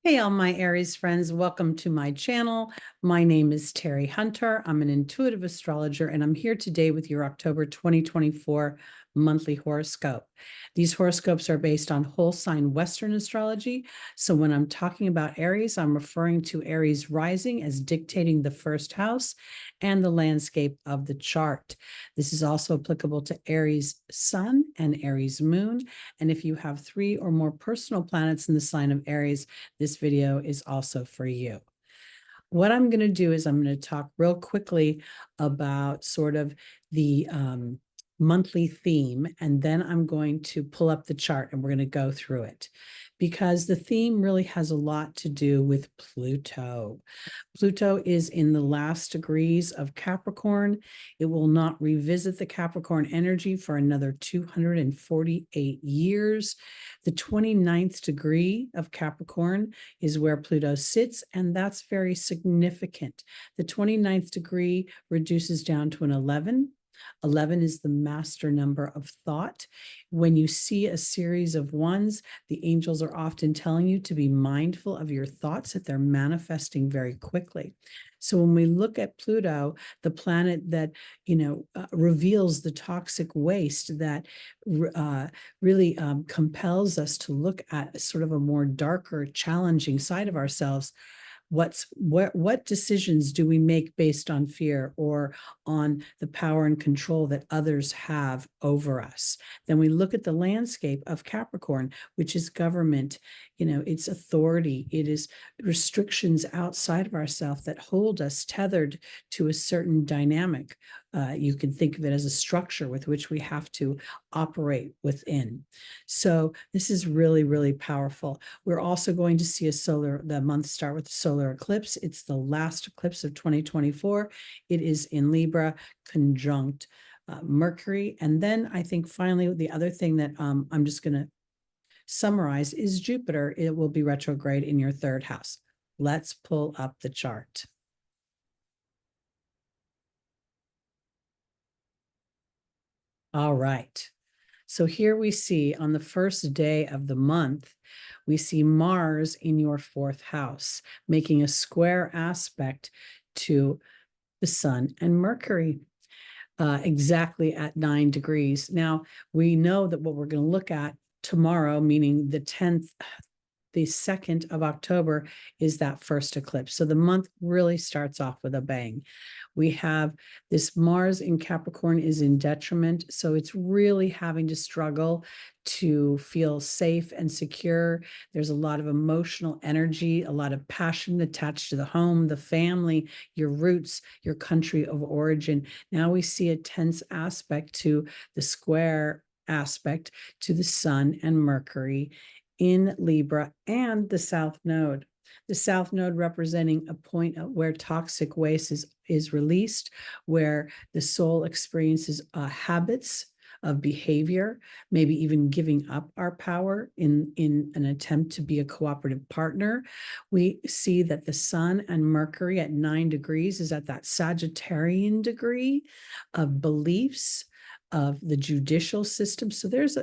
Hey, all my Aries friends, welcome to my channel. My name is Teri Hunter. I'm an intuitive astrologer, and I'm here today with your October 2024 monthly horoscope. These horoscopes are based on whole sign Western astrology. So when I'm talking about Aries, I'm referring to Aries rising as dictating the first house and the landscape of the chart. This is also applicable to Aries sun and Aries moon. And if you have 3 or more personal planets in the sign of Aries, this video is also for you. What I'm going to do is I'm going to talk real quickly about sort of the monthly theme, and then I'm going to pull up the chart and we're going to go through it because the theme really has a lot to do with Pluto. Pluto is in the last degrees of Capricorn. It will not revisit the Capricorn energy for another 248 years. The 29th degree of Capricorn is where Pluto sits, and that's very significant. The 29th degree reduces down to an 11. 11 is the master number of thought. When you see a series of ones, the angels are often telling you to be mindful of your thoughts, that they're manifesting very quickly. So when we look at Pluto, the planet that, reveals the toxic waste that really compels us to look at sort of a more darker, challenging side of ourselves, what decisions do we make based on fear or on the power and control that others have over us? Then we look at the landscape of Capricorn, which is government, it's authority, it is restrictions outside of ourselves that hold us tethered to a certain dynamic. You can think of it as a structure with which we have to operate within. So this is really, really powerful. We're also going to see the month start with the solar eclipse. It's the last eclipse of 2024. It is in Libra, conjunct Mercury. And then I think finally, the other thing that I'm just going to summarize is Jupiter. It will be retrograde in your third house. Let's pull up the chart. All right. So here we see on the first day of the month, we see Mars in your fourth house, making a square aspect to the Sun and Mercury, exactly at 9 degrees. Now, we know that what we're going to look at tomorrow, meaning the 10th, the 2nd of October, is that first eclipse. So the month really starts off with a bang. We have this Mars in Capricorn is in detriment. So it's really having to struggle to feel safe and secure. There's a lot of emotional energy, a lot of passion attached to the home, the family, your roots, your country of origin. Now we see a tense aspect to the square aspect to the Sun and Mercury in Libra and the South Node. The South Node representing a point where toxic waste is released, where the soul experiences habits of behavior, maybe even giving up our power in an attempt to be a cooperative partner. We see that the Sun and Mercury at 9 degrees is at that Sagittarian degree of beliefs, of the judicial system. So there's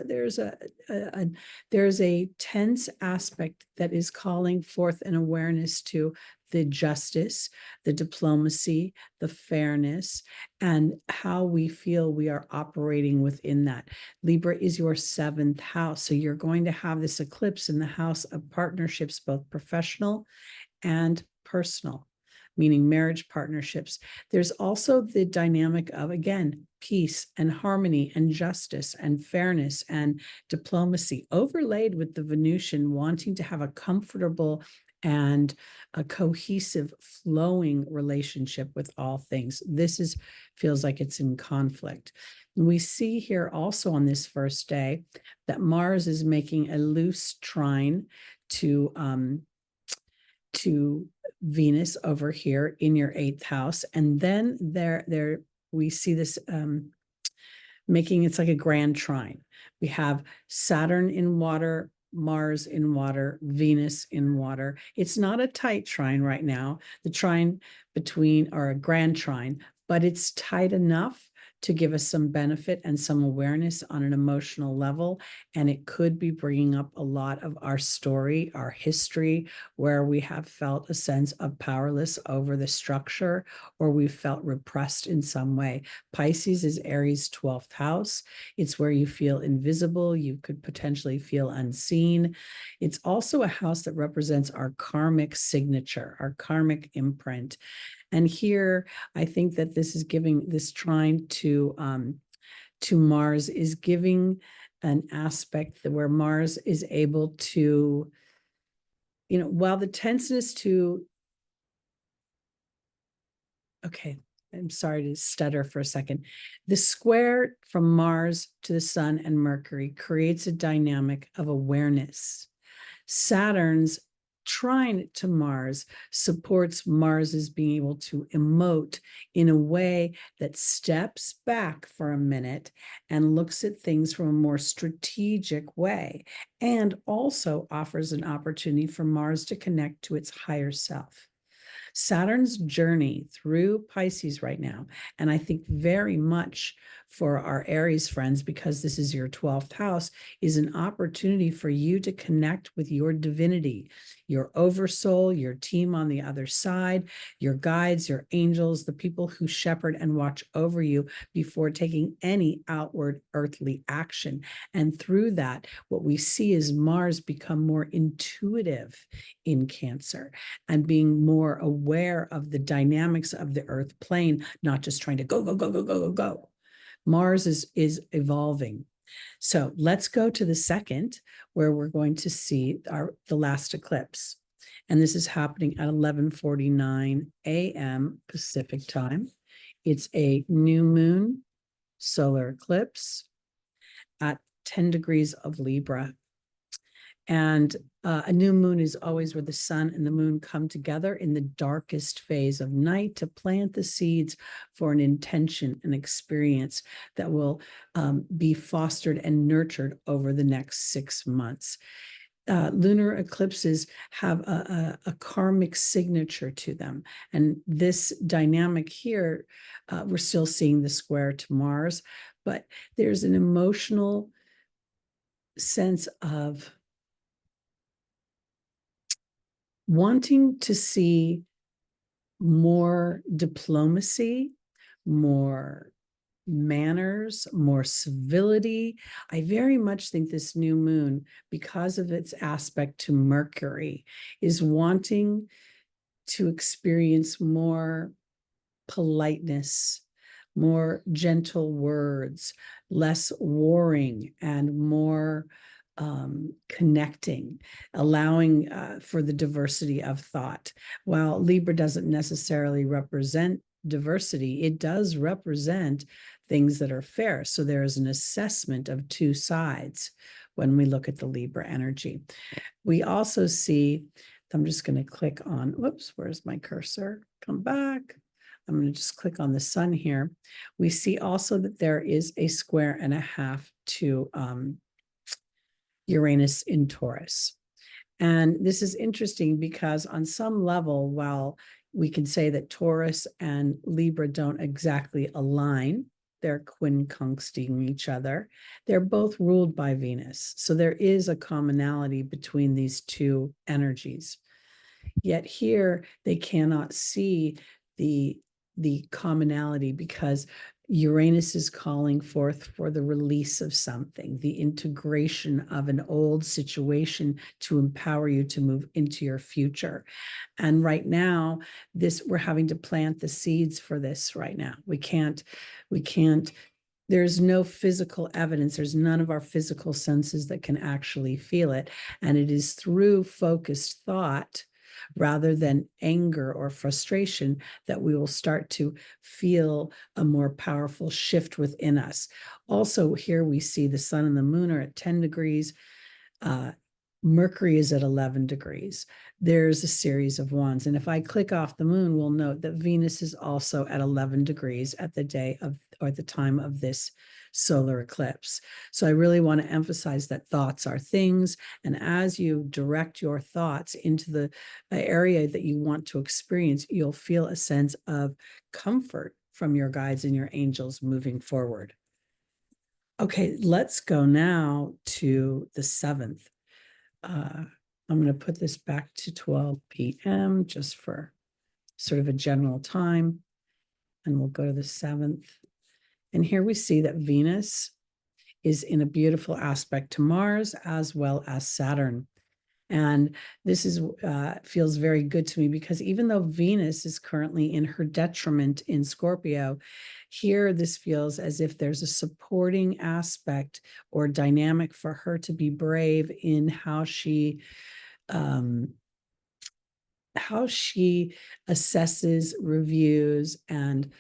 a tense aspect that is calling forth an awareness to the justice, the diplomacy, the fairness, and how we feel we are operating within that. Libra is your 7th house. So you're going to have this eclipse in the house of partnerships, both professional and personal, meaning marriage partnerships. There's also the dynamic of, again, peace and harmony and justice and fairness and diplomacy overlaid with the Venusian wanting to have a comfortable and a cohesive, flowing relationship with all things. This feels like it's in conflict. We see here also on this first day that Mars is making a loose trine to Venus over here in your 8th house. And then there we see this making, it's like a grand trine. We have Saturn in water, Mars in water, Venus in water. It's not a tight trine right now, the trine between, or a grand trine, but it's tight enough to give us some benefit and some awareness on an emotional level. And it could be bringing up a lot of our story, our history, where we have felt a sense of powerless over the structure, or we felt repressed in some way. Pisces is Aries' 12th house. It's where you feel invisible. You could potentially feel unseen. It's also a house that represents our karmic signature, our karmic imprint. And here, I think that this is giving this trine to Mars is giving an aspect where Mars is able to, while the tenseness to, okay, I'm sorry to stutter for a second. The square from Mars to the Sun and Mercury creates a dynamic of awareness. Saturn's trine to Mars supports Mars's being able to emote in a way that steps back for a minute and looks at things from a more strategic way, and also offers an opportunity for Mars to connect to its higher self. Saturn's journey through Pisces right now, and I think very much for our Aries friends, because this is your 12th house, is an opportunity for you to connect with your divinity, your oversoul, your team on the other side, your guides, your angels, the people who shepherd and watch over you before taking any outward earthly action. And through that, what we see is Mars become more intuitive in Cancer and being more aware of the dynamics of the earth plane, not just trying to go, go, go, go, go, go, go. Mars is evolving. So let's go to the second, where we're going to see the last eclipse. And this is happening at 11:49 a.m. Pacific time. It's a new moon solar eclipse at 10 degrees of Libra. And a new moon is always where the sun and the moon come together in the darkest phase of night to plant the seeds for an intention, an experience that will be fostered and nurtured over the next 6 months. Lunar eclipses have a karmic signature to them. And this dynamic here, we're still seeing the square to Mars, but there's an emotional sense of wanting to see more diplomacy, more manners, more civility. I very much think this new moon, because of its aspect to Mercury, is wanting to experience more politeness, more gentle words, less warring, and more connecting, allowing for the diversity of thought. While Libra doesn't necessarily represent diversity, it does represent things that are fair. So there is an assessment of two sides when we look at the Libra energy. We also see, I'm just going to click on, whoops, where's my cursor? Come back. I'm going to just click on the sun here. We see also that there is a square and a half to Uranus in Taurus. And this is interesting because on some level, while we can say that Taurus and Libra don't exactly align, they're quincunxing each other, they're both ruled by Venus. So there is a commonality between these two energies. Yet here they cannot see the commonality because Uranus is calling forth for the release of something, the integration of an old situation to empower you to move into your future. And right now, we're having to plant the seeds for this right now. We can't, there's no physical evidence. There's none of our physical senses that can actually feel it. And it is through focused thought rather than anger or frustration that we will start to feel a more powerful shift within us. Also, here we see the sun and the moon are at 10 degrees. Mercury is at 11 degrees. There's a series of wands. And if I click off the moon, we'll note that Venus is also at 11 degrees at the day of, or the time of this solar eclipse. So I really want to emphasize that thoughts are things. And as you direct your thoughts into the area that you want to experience, you'll feel a sense of comfort from your guides and your angels moving forward. Okay, let's go now to the 7th. I'm going to put this back to 12 p.m. just for sort of a general time. And we'll go to the 7th. And here we see that Venus is in a beautiful aspect to Mars as well as Saturn. And this is feels very good to me because even though Venus is currently in her detriment in Scorpio, here this feels as if there's a supporting aspect or dynamic for her to be brave in how she assesses, reviews, and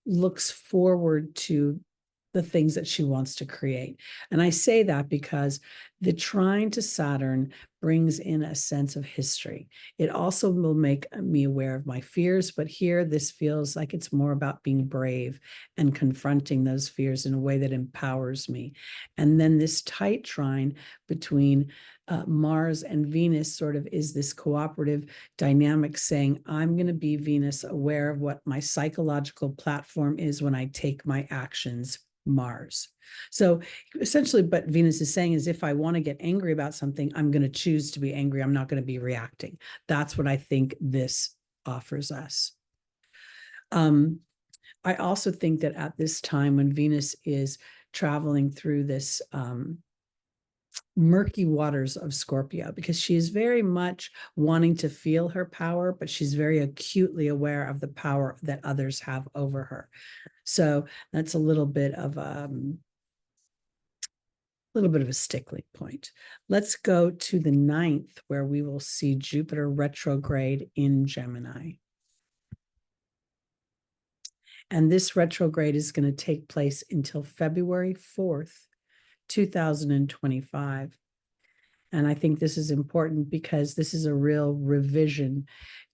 looks forward to the things that she wants to create. And I say that because the trine to Saturn brings in a sense of history. It also will make me aware of my fears, but here this feels like it's more about being brave and confronting those fears in a way that empowers me. And then this tight trine between Mars and Venus sort of is this cooperative dynamic saying, I'm going to be Venus, aware of what my psychological platform is when I take my actions, Mars. So essentially, what Venus is saying is if I want to get angry about something, I'm going to choose to be angry. I'm not going to be reacting. That's what I think this offers us. I also think that at this time when Venus is traveling through this murky waters of Scorpio, because she is very much wanting to feel her power, but she's very acutely aware of the power that others have over her. So that's a little bit of a stickling point. Let's go to the 9th, where we will see Jupiter retrograde in Gemini. And this retrograde is going to take place until February 4th, 2025. And I think this is important because this is a real revision.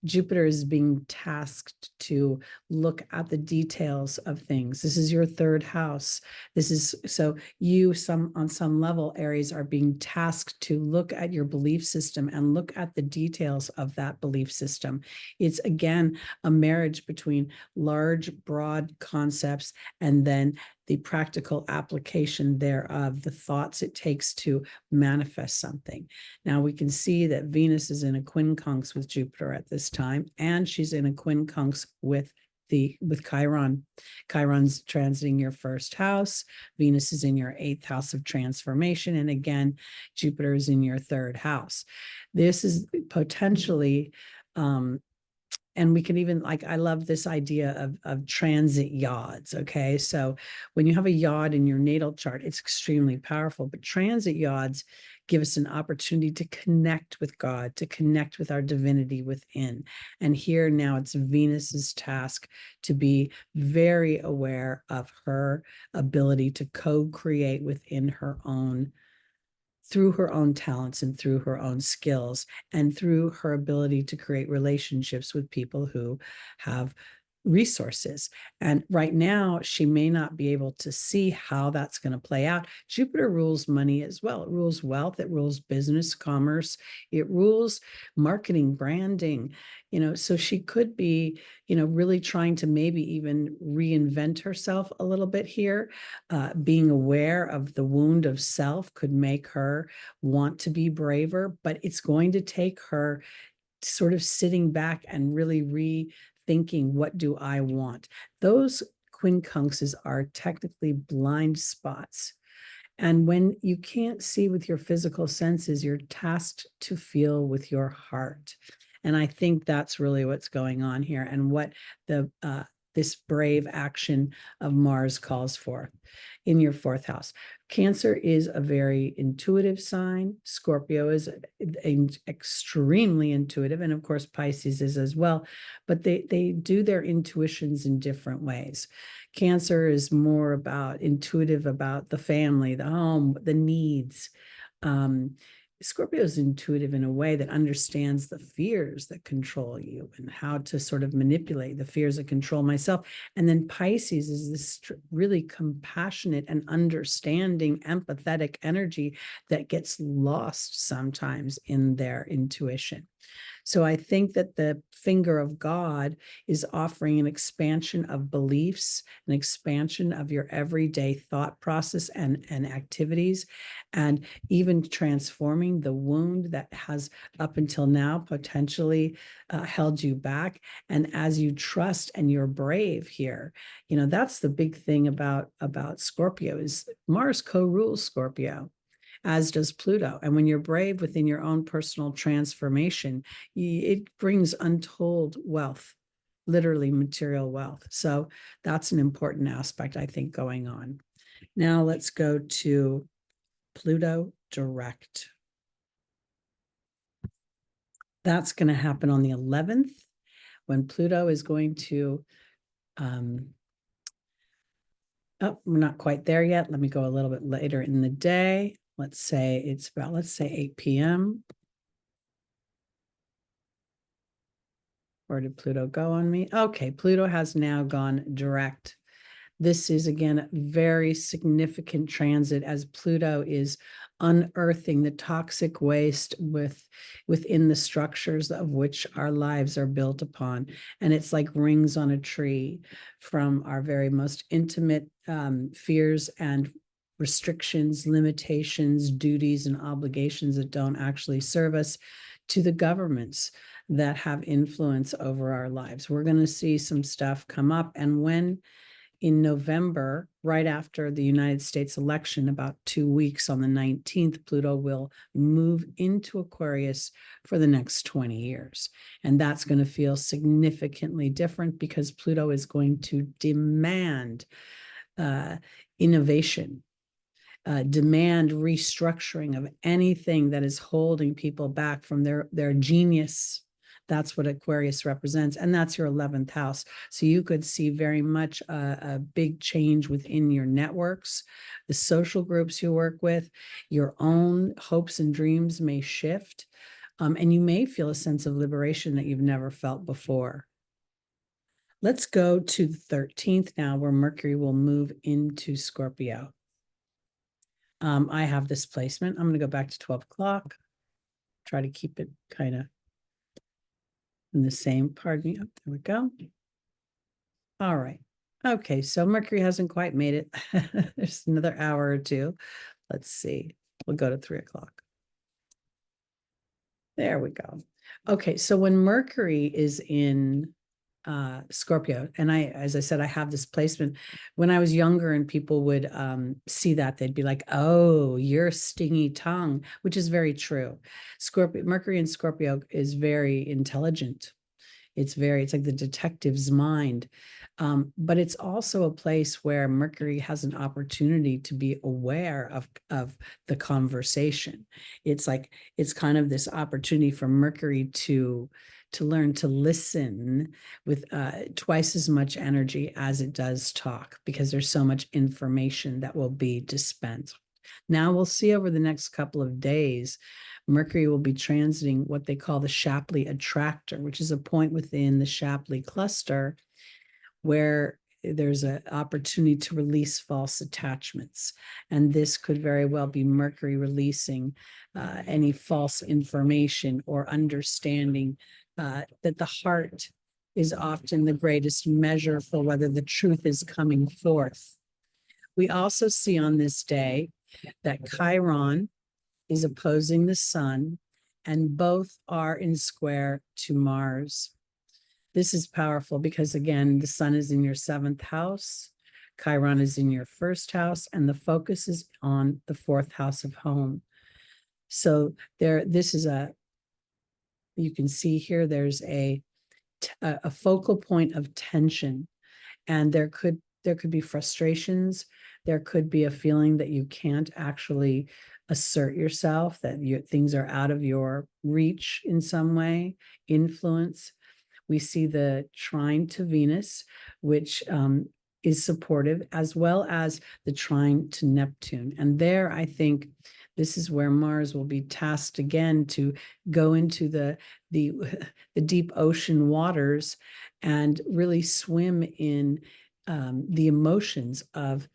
Jupiter is being tasked to look at the details of things. This is your 3rd house. This is so you on some level, Aries, are being tasked to look at your belief system and look at the details of that belief system. It's again a marriage between large, broad concepts and then the practical application thereof, the thoughts it takes to manifest something. Now we can see that Venus is in a quincunx with Jupiter at this time, and she's in a quincunx with Chiron. Chiron's transiting your 1st house. Venus is in your 8th house of transformation. And again, Jupiter is in your 3rd house. This is potentially and we can even, like, I love this idea of transit yods. Okay. So when you have a yod in your natal chart, it's extremely powerful, but transit yods give us an opportunity to connect with God, to connect with our divinity within. And here now it's Venus's task to be very aware of her ability to co-create within her own, through her own talents and through her own skills and through her ability to create relationships with people who have resources. And right now, she may not be able to see how that's going to play out. Jupiter rules money as well. It rules wealth. It rules business, commerce. It rules marketing, branding. So she could be, really trying to maybe even reinvent herself a little bit here. Being aware of the wound of self could make her want to be braver, but it's going to take her sort of sitting back and really rethinking, what do I want? Those quincunxes are technically blind spots. And when you can't see with your physical senses, you're tasked to feel with your heart. And I think that's really what's going on here and what this brave action of Mars calls for in your 4th house. Cancer is a very intuitive sign. Scorpio is extremely intuitive. And of course, Pisces is as well. But they do their intuitions in different ways. Cancer is more intuitive about the family, the home, the needs. Scorpio is intuitive in a way that understands the fears that control you and how to sort of manipulate the fears that control myself. And then Pisces is this really compassionate and understanding, empathetic energy that gets lost sometimes in their intuition. So I think that the finger of God is offering an expansion of beliefs, an expansion of your everyday thought process and activities, and even transforming the wound that has up until now potentially held you back. And as you trust and you're brave here, you know, that's the big thing about Scorpio is Mars co-rules Scorpio, as does Pluto. And when you're brave within your own personal transformation, it brings untold wealth, literally material wealth. So that's an important aspect, I think, going on. Now let's go to Pluto direct. That's going to happen on the 11th when Pluto is going to, oh, we're not quite there yet. Let me go a little bit later in the day. Let's say it's about, let's say 8 p.m. Where did Pluto go on me? Okay, Pluto has now gone direct. This is, again, a very significant transit as Pluto is unearthing the toxic waste within the structures of which our lives are built upon. And it's like rings on a tree, from our very most intimate fears and restrictions, limitations, duties, and obligations that don't actually serve us, to the governments that have influence over our lives. We're going to see some stuff come up. And when in November, right after the United States election, about 2 weeks on the 19th, Pluto will move into Aquarius for the next 20 years. And that's going to feel significantly different because Pluto is going to demand innovation, demand restructuring of anything that is holding people back from their genius. That's what Aquarius represents. And that's your 11th house. So you could see very much a big change within your networks, the social groups you work with, your own hopes and dreams may shift. And you may feel a sense of liberation that you've never felt before. Let's go to the 13th now, where Mercury will move into Scorpio. I have this placement. I'm going to go back to 12 o'clock, try to keep it kind of in the same, pardon me. Oh, there we go. All right. Okay, so Mercury hasn't quite made it. There's another hour or two. Let's see. We'll go to 3 o'clock. There we go. Okay, so when Mercury is in Scorpio, and as I said, I have this placement. When I was younger and people would see that, they'd be like, oh, you're stingy tongue, which is very true. Mercury in Scorpio is very intelligent. It's like the detective's mind. But it's also a place where Mercury has an opportunity to be aware of the conversation. It's kind of this opportunity for Mercury to learn to listen with twice as much energy as it does talk, because there's so much information that will be dispensed. Now we'll see over the next couple of days, Mercury will be transiting what they call the Shapley attractor, which is a point within the Shapley cluster where there's an opportunity to release false attachments. And this could very well be Mercury releasing any false information or understanding that the heart is often the greatest measure for whether the truth is coming forth. We also see on this day that Chiron is opposing the sun, and both are in square to Mars. This is powerful because, again, the sun is in your 7th house, Chiron is in your 1st house, and the focus is on the 4th house of home. So this is you can see here, there's a focal point of tension, and there could be frustrations. There could be a feeling that you can't actually assert yourself, that things are out of your reach in some way, influence. We see the trine to Venus, which is supportive, as well as the trine to Neptune. And there, I think this is where Mars will be tasked again to go into the deep ocean waters and really swim in the emotions of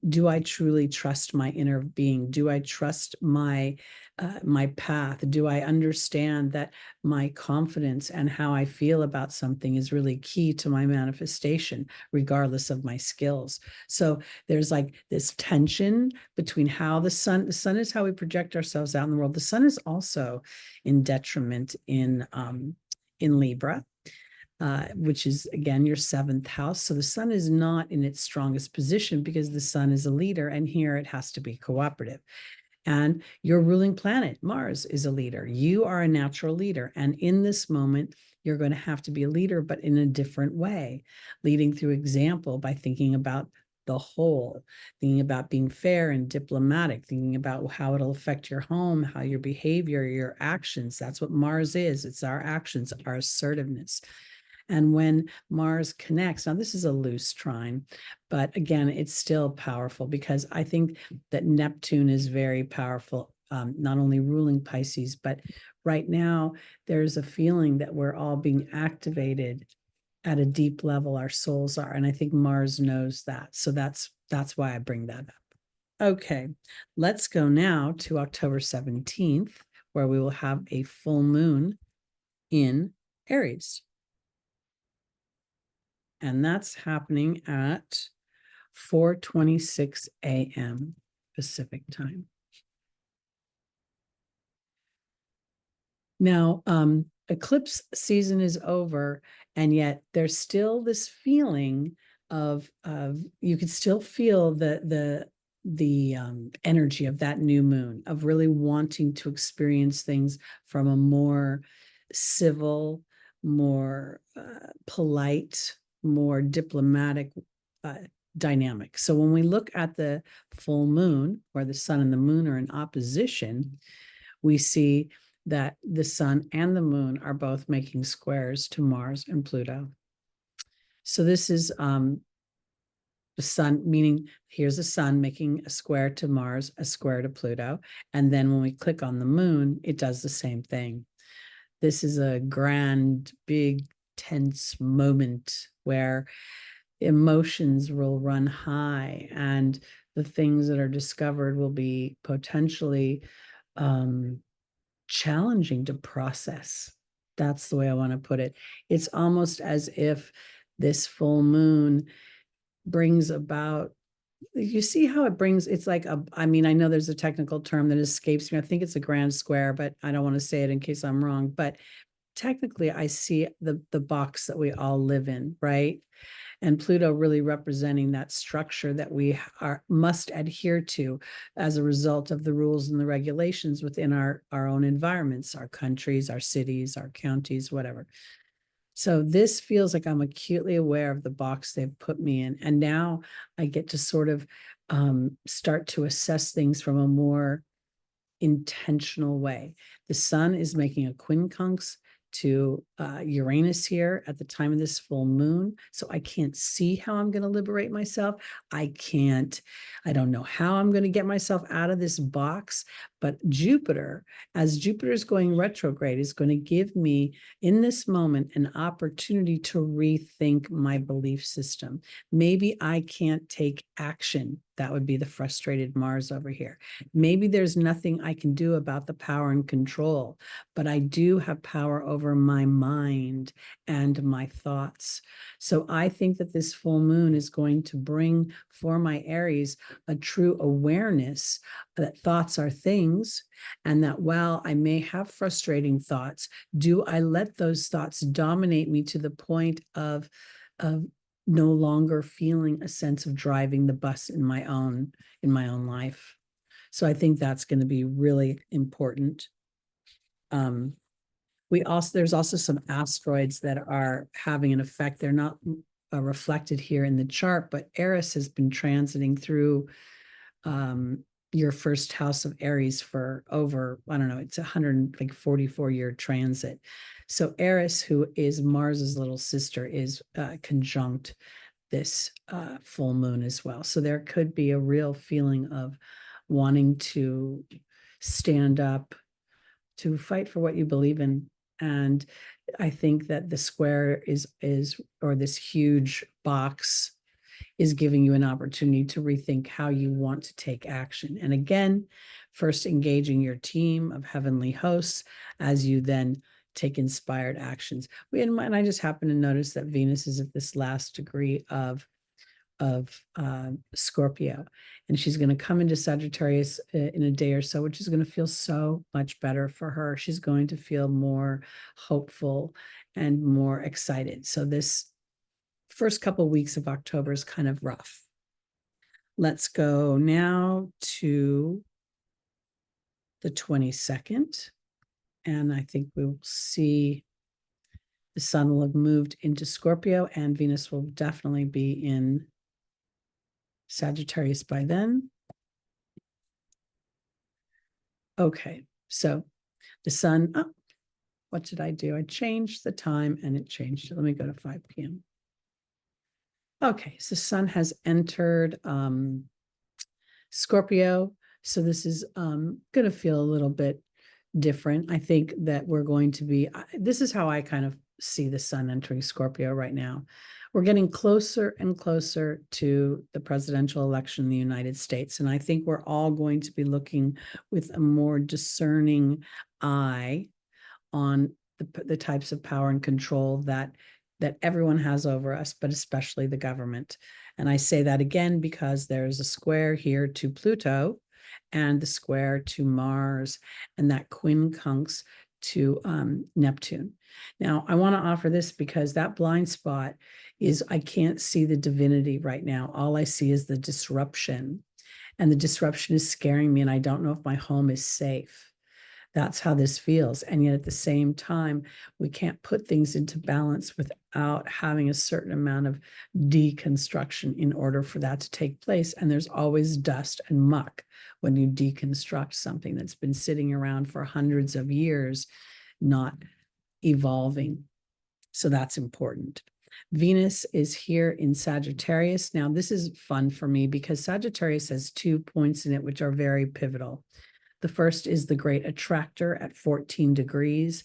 do I truly trust my inner being? Do I trust my my path? Do I understand that my confidence and how I feel about something is really key to my manifestation, regardless of my skills? So there's like this tension between how the sun is how we project ourselves out in the world. The sun is also in detriment in Libra. Which is again your seventh house. So the sun is not in its strongest position because the sun is a leader, and here it has to be cooperative. And your ruling planet, Mars, is a leader. You are a natural leader. And in this moment, you're going to have to be a leader, but in a different way, leading through example by thinking about the whole, thinking about being fair and diplomatic, thinking about how it'll affect your home, how your behavior, your actions. That's what Mars is. It's our actions, our assertiveness. And when Mars connects, now this is a loose trine, but again, it's still powerful because I think that Neptune is very powerful, not only ruling Pisces, but right now there's a feeling that we're all being activated at a deep level. Our souls are, and I think Mars knows that. So that's why I bring that up. Okay, let's go now to October 17th, where we will have a full moon in Aries. And that's happening at 4:26 a.m. Pacific time. Now, eclipse season is over, and yet there's still this feeling of you can still feel the energy of that new moon, of really wanting to experience things from a more civil, more polite, more diplomatic dynamic. So when we look at the full moon, where the sun and the moon are in opposition, we see that the sun and the moon are both making squares to Mars and Pluto. So this is the sun, meaning here's the sun making a square to Mars, a square to Pluto. And then when we click on the moon, it does the same thing. This is a grand, big, tense moment where emotions will run high and the things that are discovered will be potentially challenging to process. That's the way I want to put it. It's almost as if this full moon brings about, you see how it brings, it's like I know there's a technical term that escapes me. I think it's a grand square, but I don't want to say it in case I'm wrong. But technically, I see the box that we all live in, right? And Pluto really representing that structure that we must adhere to as a result of the rules and the regulations within our own environments, our countries, our cities, our counties, whatever. So this feels like I'm acutely aware of the box they've put me in. And now I get to sort of start to assess things from a more intentional way. The sun is making a quincunx to Uranus here at the time of this full moon. So I can't see how I'm going to liberate myself. I don't know how I'm going to get myself out of this box. But Jupiter, as Jupiter is going retrograde, is going to give me in this moment an opportunity to rethink my belief system. Maybe I can't take action. That would be the frustrated Mars over here. Maybe there's nothing I can do about the power and control, but I do have power over my mind and my thoughts. So I think that this full moon is going to bring for my Aries a true awareness that thoughts are things, and that while I may have frustrating thoughts, do I let those thoughts dominate me to the point of no longer feeling a sense of driving the bus in my own life? So I think that's going to be really important. There's also some asteroids that are having an effect. They're not reflected here in the chart, but Eris has been transiting through your first house of Aries for over, I don't know, it's 144-year transit. So Eris, who is Mars's little sister, is conjunct this full moon as well. So there could be a real feeling of wanting to stand up, to fight for what you believe in. And I think that the square is or this huge box is giving you an opportunity to rethink how you want to take action. And again, first engaging your team of heavenly hosts as you then take inspired actions. And I just happen to notice that Venus is at this last degree of Scorpio, and she's going to come into Sagittarius in a day or so, which is going to feel so much better for her. She's going to feel more hopeful and more excited. So this first couple of weeks of October is kind of rough. Let's go now to the 22nd. And I think we'll see the sun will have moved into Scorpio, and Venus will definitely be in Sagittarius by then. Okay, so the sun, oh, what did I do? I changed the time and it changed. Let me go to 5 p.m. Okay, so sun has entered Scorpio. So this is going to feel a little bit different. I think that we're going to be, this is how I kind of see the sun entering Scorpio right now. We're getting closer and closer to the presidential election in the United States. And I think we're all going to be looking with a more discerning eye on the types of power and control that everyone has over us, but especially the government. And I say that again because there's a square here to Pluto and the square to Mars, and that quincunx to Neptune. Now, I want to offer this because that blind spot is I can't see the divinity right now. All I see is the disruption, and the disruption is scaring me, and I don't know if my home is safe. That's how this feels. And yet at the same time, we can't put things into balance without having a certain amount of deconstruction in order for that to take place. And there's always dust and muck when you deconstruct something that's been sitting around for hundreds of years, not evolving. So that's important. Venus is here in Sagittarius. Now, this is fun for me because Sagittarius has 2 points in it, which are very pivotal. The first is the great attractor at 14 degrees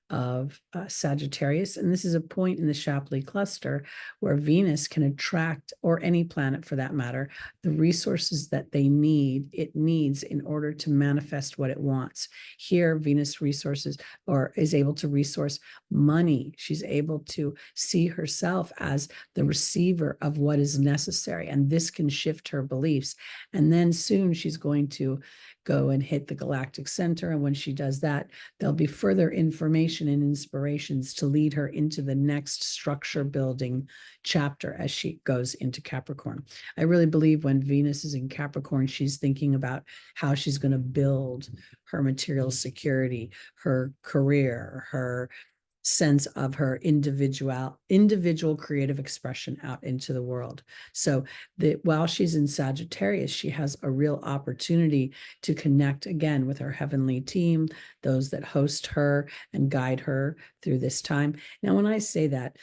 of Sagittarius. And this is a point in the Shapley cluster where Venus can attract, or any planet for that matter, the resources that it needs in order to manifest what it wants. Here, Venus resources or is able to resource money. She's able to see herself as the receiver of what is necessary. And this can shift her beliefs. And then soon she's going to go and hit the galactic center. And when she does that, there'll be further information and inspirations to lead her into the next structure building chapter as she goes into Capricorn. I really believe when Venus is in Capricorn, she's thinking about how she's going to build her material security, her career, her sense of her individual creative expression out into the world. So while she's in Sagittarius, she has a real opportunity to connect again with her heavenly team, those that host her and guide her through this time. Now, when I say that,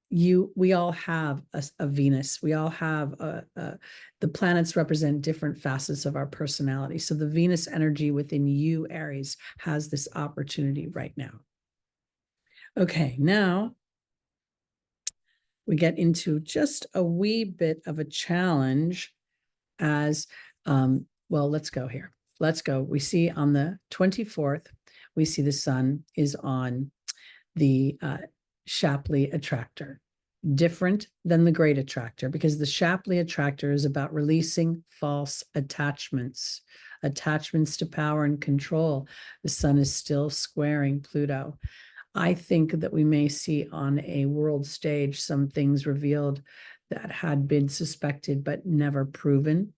we all have a Venus. We all have the planets represent different facets of our personality. So the Venus energy within you, Aries, has this opportunity right now. Okay, now we get into just a wee bit of a challenge as, well, let's go here. Let's go. We see on the 24th, we see the sun is on the Shapley attractor, different than the great attractor, because the Shapley attractor is about releasing false attachments to power and control. The sun is still squaring Pluto. I think that we may see on a world stage some things revealed that had been suspected but never proven.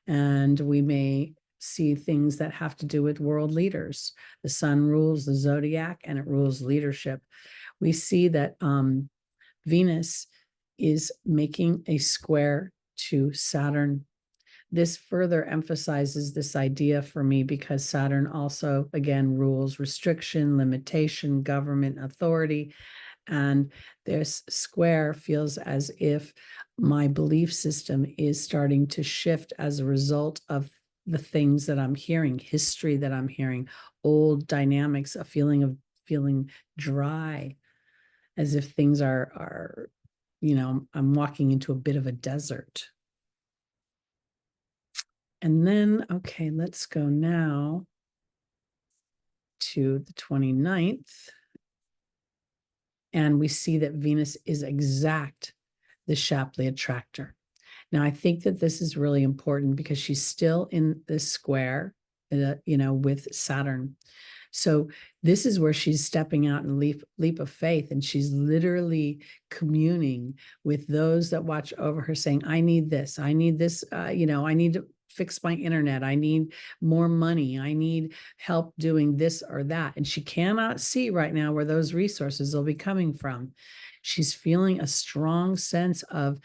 And we may see things that have to do with world leaders. The sun rules the zodiac and it rules leadership. We see that Venus is making a square to Saturn. This further emphasizes this idea for me because Saturn also, again, rules restriction, limitation, government authority. And this square feels as if my belief system is starting to shift as a result of the things that I'm hearing, history that I'm hearing, old dynamics, a feeling of feeling dry, as if things are I'm walking into a bit of a desert. And then, okay, let's go now to the 29th. And we see that Venus is exact the Shapley attractor. Now, I think that this is really important because she's still in this square, with Saturn. So this is where she's stepping out in leap of faith, and she's literally communing with those that watch over her, saying, I need this, I need this, I need to fix my internet, I need more money, I need help doing this or that. And she cannot see right now where those resources will be coming from. She's feeling a strong sense of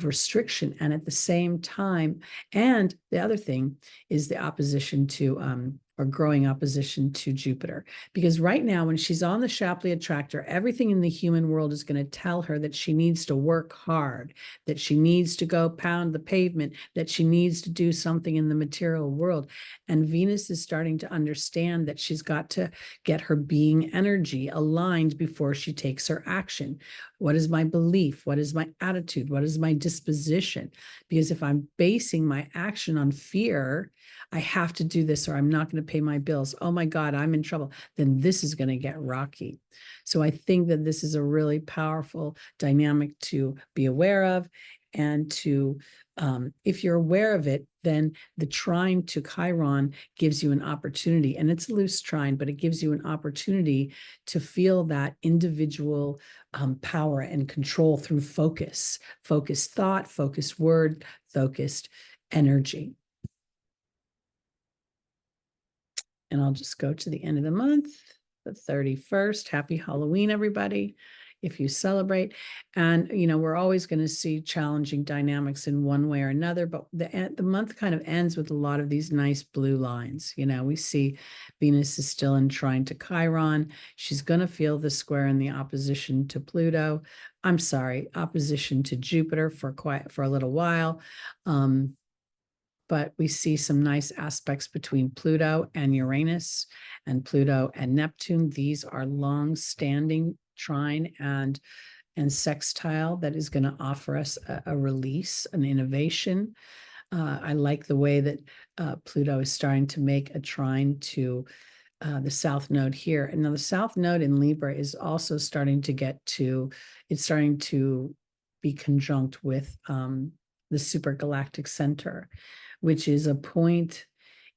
restriction, and at the same time, and the other thing is the opposition to or growing opposition to Jupiter. Because right now, when she's on the Shapley attractor, everything in the human world is going to tell her that she needs to work hard, that she needs to go pound the pavement, that she needs to do something in the material world. And Venus is starting to understand that she's got to get her being energy aligned before she takes her action. What is my belief? What is my attitude? What is my disposition? Because if I'm basing my action on fear, I have to do this or I'm not going to pay my bills. Oh my God, I'm in trouble. Then this is going to get rocky. So I think that this is a really powerful dynamic to be aware of, and to, if you're aware of it, then the trine to Chiron gives you an opportunity, and it's a loose trine, but it gives you an opportunity to feel that individual power and control through focused thought, focused word, focused energy. And I'll just go to the end of the month, the 31st. Happy Halloween, everybody, if you celebrate. And, we're always going to see challenging dynamics in one way or another, but the month kind of ends with a lot of these nice blue lines. We see Venus is still in trine to Chiron. She's going to feel the square in the opposition to Pluto. I'm sorry, opposition to Jupiter for a little while. But we see some nice aspects between Pluto and Uranus and Pluto and Neptune. These are long-standing trine and sextile that is going to offer us a release, an innovation. I like the way that Pluto is starting to make a trine to the South Node here. And now the South Node in Libra is also starting to be conjunct with the supergalactic center, which is a point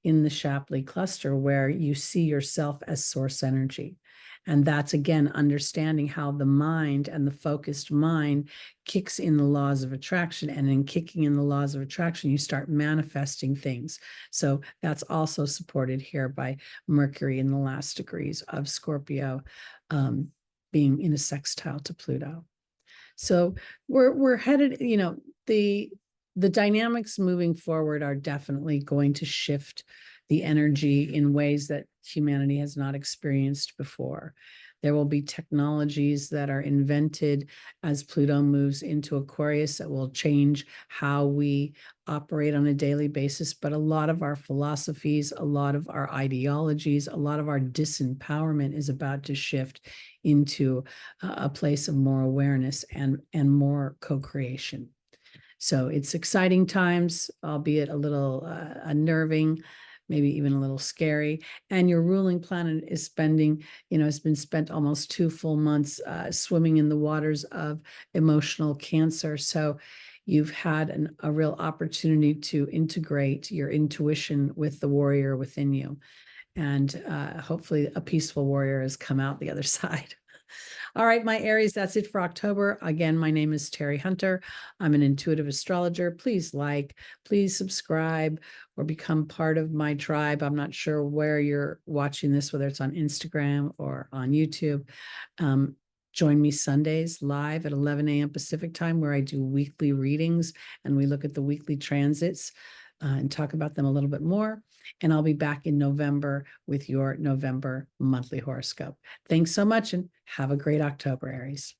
in the Shapley cluster where you see yourself as source energy. And that's, again, understanding how the mind and the focused mind kicks in the laws of attraction. And in kicking in the laws of attraction, you start manifesting things. So that's also supported here by Mercury in the last degrees of Scorpio, being in a sextile to Pluto. So we're headed, the dynamics moving forward are definitely going to shift the energy in ways that humanity has not experienced before. There will be technologies that are invented as Pluto moves into Aquarius that will change how we operate on a daily basis. But a lot of our philosophies, a lot of our ideologies, a lot of our disempowerment is about to shift into a place of more awareness and more co-creation. So it's exciting times, albeit a little unnerving, maybe even a little scary. And your ruling planet is has been spent almost 2 full months swimming in the waters of emotional Cancer. So you've had a real opportunity to integrate your intuition with the warrior within you. And hopefully a peaceful warrior has come out the other side. All right, my Aries, that's it for October. Again, my name is Teri Hunter. I'm an intuitive astrologer. Please please subscribe, or become part of my tribe. I'm not sure where you're watching this, whether it's on Instagram or on YouTube. Join me Sundays live at 11 a.m. Pacific time, where I do weekly readings and we look at the weekly transits and talk about them a little bit more. And I'll be back in November with your November monthly horoscope. Thanks so much and have a great October, Aries.